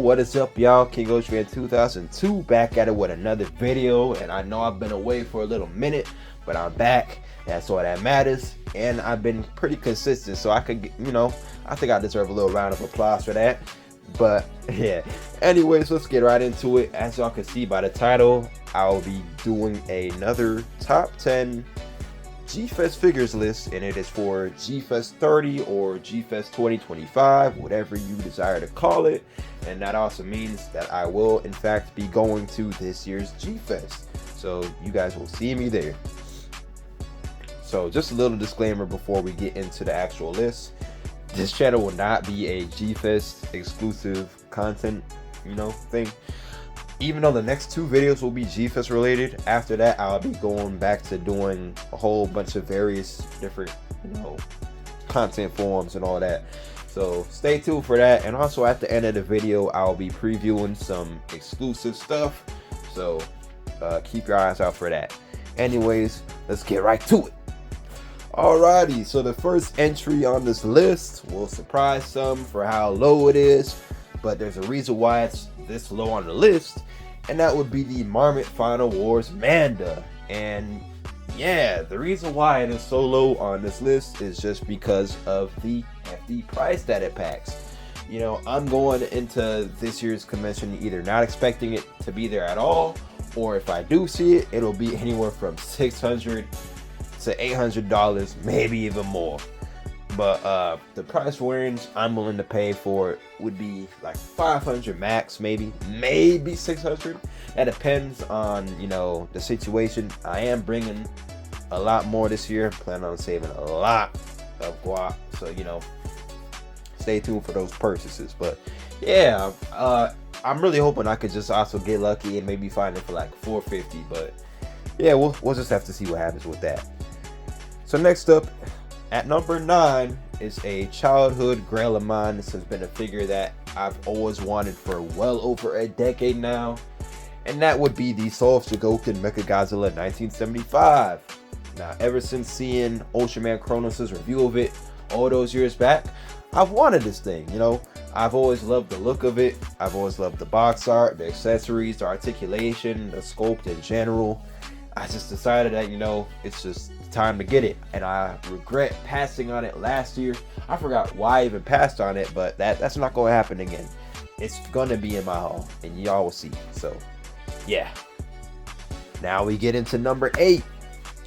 what is up, y'all? King Ocean 2002 back at it with another video. And I know I've been away for a little minute, but I'm back. That's all that matters. And I've been pretty consistent, so I could, I think I deserve a little round of applause for that. But yeah, anyways, let's get right into it. As y'all can see by the title, I'll be doing another top 10 G-Fest figures list, and it is for G-Fest 30 or G-Fest 2025, whatever you desire to call it. And that also means that I will in fact be going to this year's G-Fest, so you guys will see me there. So just a little disclaimer before we get into the actual list: this channel will not be a G-Fest exclusive content thing. Even though the next two videos will be G-Fest related, after that I'll be going back to doing a whole bunch of various different, content forms and all that. So stay tuned for that. And also at the end of the video, I'll be previewing some exclusive stuff. So keep your eyes out for that. Anyways, let's get right to it. Alrighty, so the first entry on this list will surprise some for how low it is, but there's a reason why it's this low on the list, and that would be the Marmot Final Wars Manda. And yeah, the reason why it is so low on this list is just because of the hefty price that it packs. I'm going into this year's convention either not expecting it to be there at all, or if I do see it, it'll be anywhere from $600 to $800, maybe even more. But the price range I'm willing to pay for it would be like $500 max, maybe 600. That depends on the situation. I am bringing a lot more this year. Plan on saving a lot of guap, so stay tuned for those purchases. But yeah, I'm really hoping I could just also get lucky and maybe find it for like $450. But yeah, we'll just have to see what happens with that. So next up, at number 9 is a childhood grail of mine. This has been a figure that I've always wanted for well over a decade now, and that would be the Soul of Chogokin Mechagodzilla 1975. Now, ever since seeing Ultraman Kronos' review of it all those years back, I've wanted this thing. I've always loved the look of it. I've always loved the box art, the accessories, the articulation, the sculpt in general. I just decided that it's just time to get it, and I regret passing on it last year. I forgot why I even passed on it, but that's not going to happen again. It's going to be in my haul, and y'all will see. So yeah, now we get into number 8,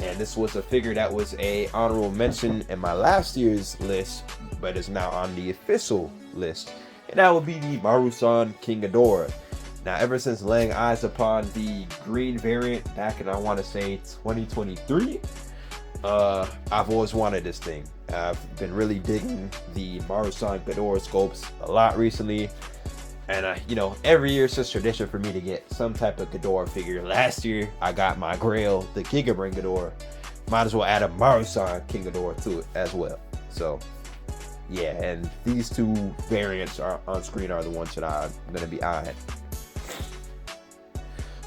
and this was a figure that was a honorable mention in my last year's list, but is now on the official list, and that would be the Marusan King Ghidorah. Now, ever since laying eyes upon the green variant back in, I want to say 2023, I've always wanted this thing. I've been really digging the Marusan Ghidorah sculpts a lot recently, and every year it's just tradition for me to get some type of Ghidorah figure. Last year I got my Grail, the Giga Brain Ghidorah. Might as well add a Marusan King Ghidorah to it as well. So yeah, and these two variants are on screen are the ones that I'm going to be eyeing.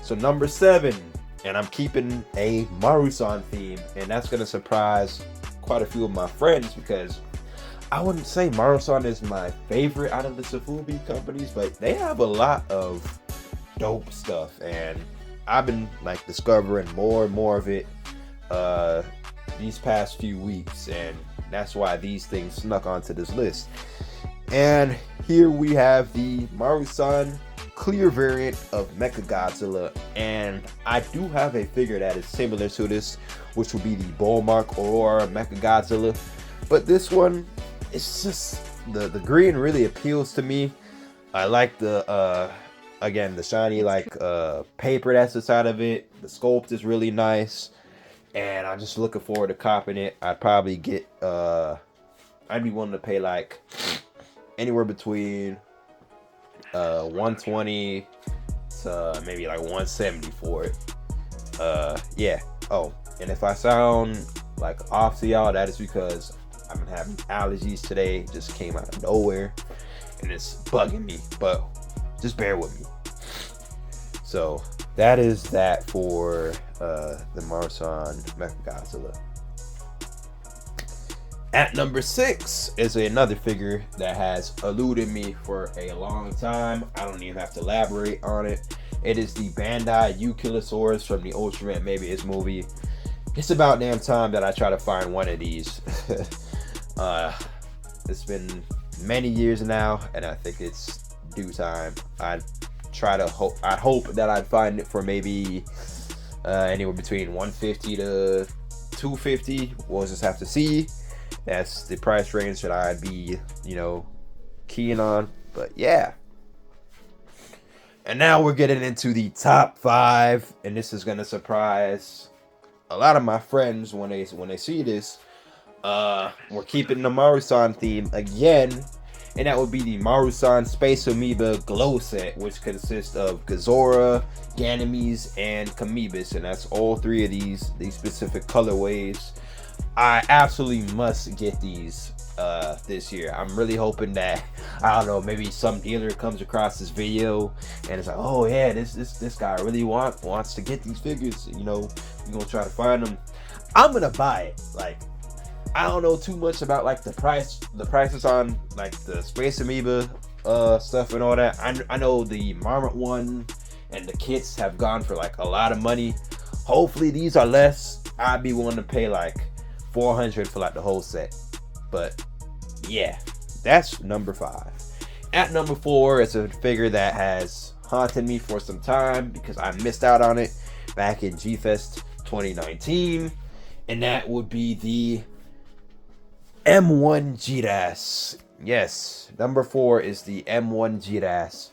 So number 7, and I'm keeping a Marusan theme, and that's going to surprise quite a few of my friends, because I wouldn't say Marusan is my favorite out of the Sofubi companies, but they have a lot of dope stuff, and I've been discovering more and more of it these past few weeks, and that's why these things snuck onto this list. And here we have the Marusan clear variant of Mechagodzilla, and I do have a figure that is similar to this, which will be the Bullmark Aurora Mechagodzilla. But this one, it's just the green really appeals to me. I like the again, the shiny paper that's inside of it. The sculpt is really nice, and I'm just looking forward to copping it. I'd probably get I'd be willing to pay anywhere between 120 to maybe 170 for it. Yeah. Oh, and if I sound off to y'all, that is because I've been having allergies today. Just came out of nowhere, and it's bugging me, but just bear with me. So that is that for the Marusan Mechagodzilla. At number 6 is another figure that has eluded me for a long time. I don't even have to elaborate on it. It is the Bandai Eukilosaurus from the Ultraman Mebius movie. It's about damn time that I try to find one of these. It's been many years now, and I think it's due time. I'd hope that I'd find it for maybe anywhere between 150 to 250. We'll just have to see. That's the price range that I'd be, keying on. But yeah. And now we're getting into the top 5, and this is gonna surprise a lot of my friends when they see this. We're keeping the Marusan theme again, and that would be the Marusan Space Amoeba Glow Set, which consists of Gazora, Ganymedes, and Kamebas, and that's all 3 of these specific colorways. I absolutely must get these this year. I'm really hoping that, I don't know, maybe some dealer comes across this video and it's like, oh yeah, this guy really wants to get these figures. We're gonna try to find them. I'm gonna buy it. Like, I don't know too much about like the prices on like the Space Amoeba stuff and all that. I know the Marmot one and the kits have gone for like a lot of money. Hopefully these are less. I'd be willing to pay like $400 for like the whole set. But yeah, that's number 5. At number 4 is a figure that has haunted me for some time because I missed out on it back in G-Fest 2019, and that would be the M1 GDAS. Yes, number 4 is the M1 GDAS.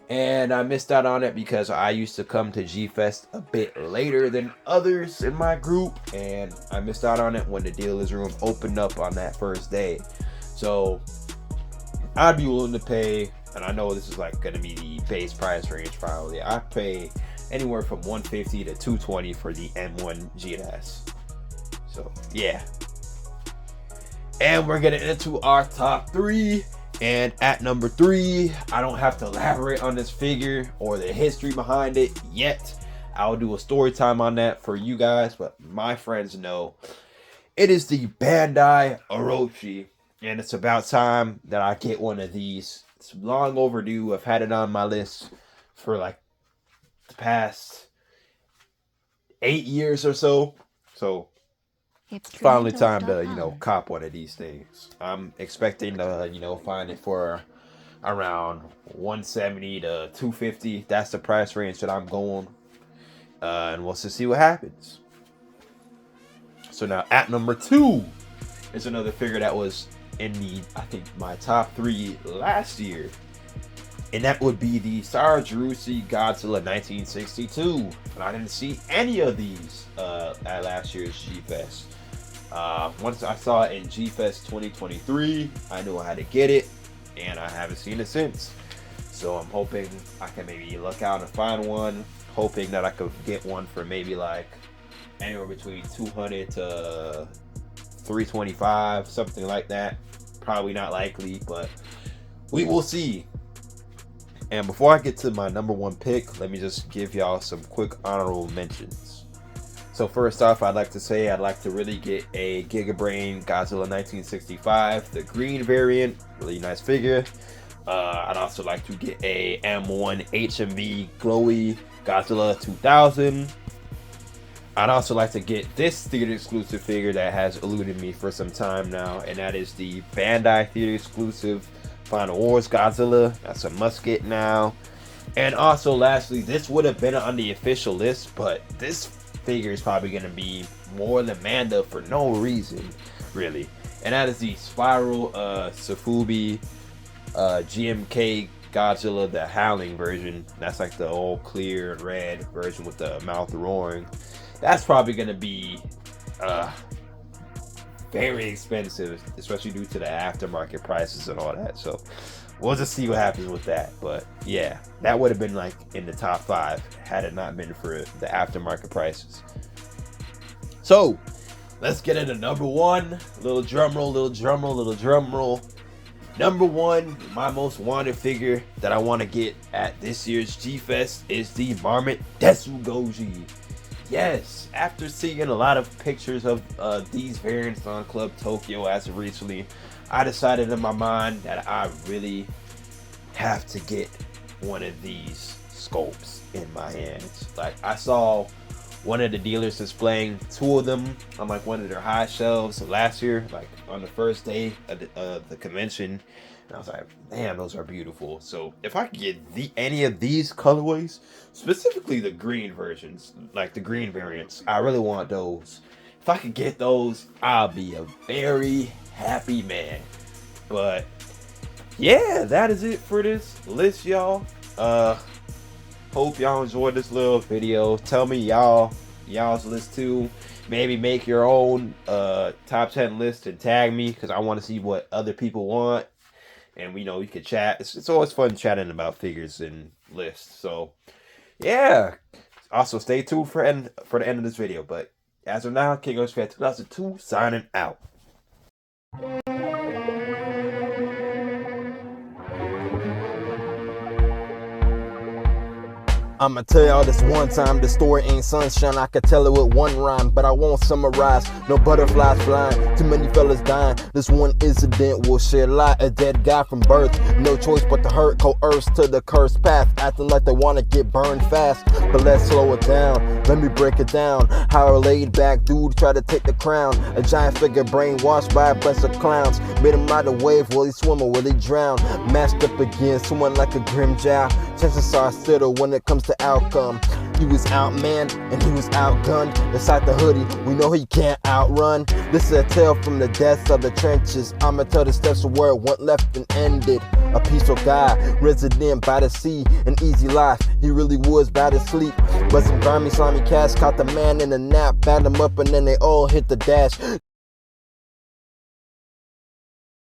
And I missed out on it because I used to come to G-Fest a bit later than others in my group, and I missed out on it when the dealer's room opened up on that first day. So I'd be willing to pay, and I know this is like going to be the base price range probably. I pay anywhere from $150 to $220 for the M1 GDAS. So yeah. And we're getting into our top 3. And at number 3, I don't have to elaborate on this figure or the history behind it yet. I'll do a story time on that for you guys, but my friends know. It is the Bandai Orochi, and it's about time that I get one of these. It's long overdue. I've had it on my list for like the past 8 years or so. So it's finally time to, cop one of these things. I'm expecting to, find it for around 170 to 250. That's the price range that I'm going. And we'll just see what happens. So now at number 2 is another figure that was in my top 3 last year. And that would be the Sarajurusi Godzilla 1962. And I didn't see any of these at last year's G-Fest. Once I saw it in G-Fest 2023, I knew I had to get it, and I haven't seen it since. So I'm hoping I can maybe look out and find one, hoping that I could get one for maybe like anywhere between $200 to $325, something like that. Probably not likely, but we will see. And before I get to my number 1 pick, let me just give y'all some quick honorable mentions. So first off, I'd like to really get a Gigabrain Godzilla 1965, the green variant, really nice figure. I'd also like to get a M1 HMV Glowy Godzilla 2000. I'd also like to get this theater exclusive figure that has eluded me for some time now, and that is the Bandai theater exclusive Final Wars Godzilla. That's a must get now. And also lastly, this would have been on the official list, but this figure is probably going to be more than Manda for no reason, really. And that is the Spiral Sofubi GMK Godzilla, the Howling version. That's like the all clear and red version with the mouth roaring. That's probably going to be very expensive, especially due to the aftermarket prices and all that. So we'll just see what happens with that. But yeah, that would have been like in the top 5 had it not been for the aftermarket prices. So let's get into number 1. Little drum roll, little drum roll, little drum roll. Number 1, my most wanted figure that I want to get at this year's G-Fest is the Marmot Desu Goji. yes, after seeing a lot of pictures of these variants on Club Tokyo as of recently, I decided in my mind that I really have to get one of these scopes in my hands. Like, I saw one of the dealers displaying two of them on like one of their high shelves last year, like on the first day of the convention. And I was like, damn, those are beautiful. So if I could get any of these colorways, specifically the green versions, like the green variants, I really want those. If I could get those, I'll be a very happy man. But yeah, that is it for this list, y'all. Hope y'all enjoyed this little video. Tell me y'all's list too. Maybe make your own top 10 list and tag me, because I want to see what other people want. And we could chat. It's always fun chatting about figures and lists. So yeah. Also stay tuned for the end of this video. But as of now, King Osh Fan 2002 signing out. I'ma tell y'all this one time, the story ain't sunshine, I could tell it with one rhyme, but I won't summarize. No butterflies flying, too many fellas dying. This one incident will shed light, a dead guy from birth. No choice but to hurt, coerced to the cursed path, acting like they wanna get burned fast. But let's slow it down, let me break it down. How a laid back dude tried to take the crown. A giant figure brainwashed by a bunch of clowns. Made him ride a wave, will he swim or will he drown? Matched up against someone like a grim jow. Chances are still when it comes to outcome. He was outmanned and he was outgunned. Inside the hoodie, we know he can't outrun. This is a tale from the depths of the trenches. I'ma tell the steps of where it went left and ended. A peaceful guy, resident by the sea, an easy life. He really was bad to sleep. But some grimy, slimy cats caught the man in a nap, batted him up, and then they all hit the dash.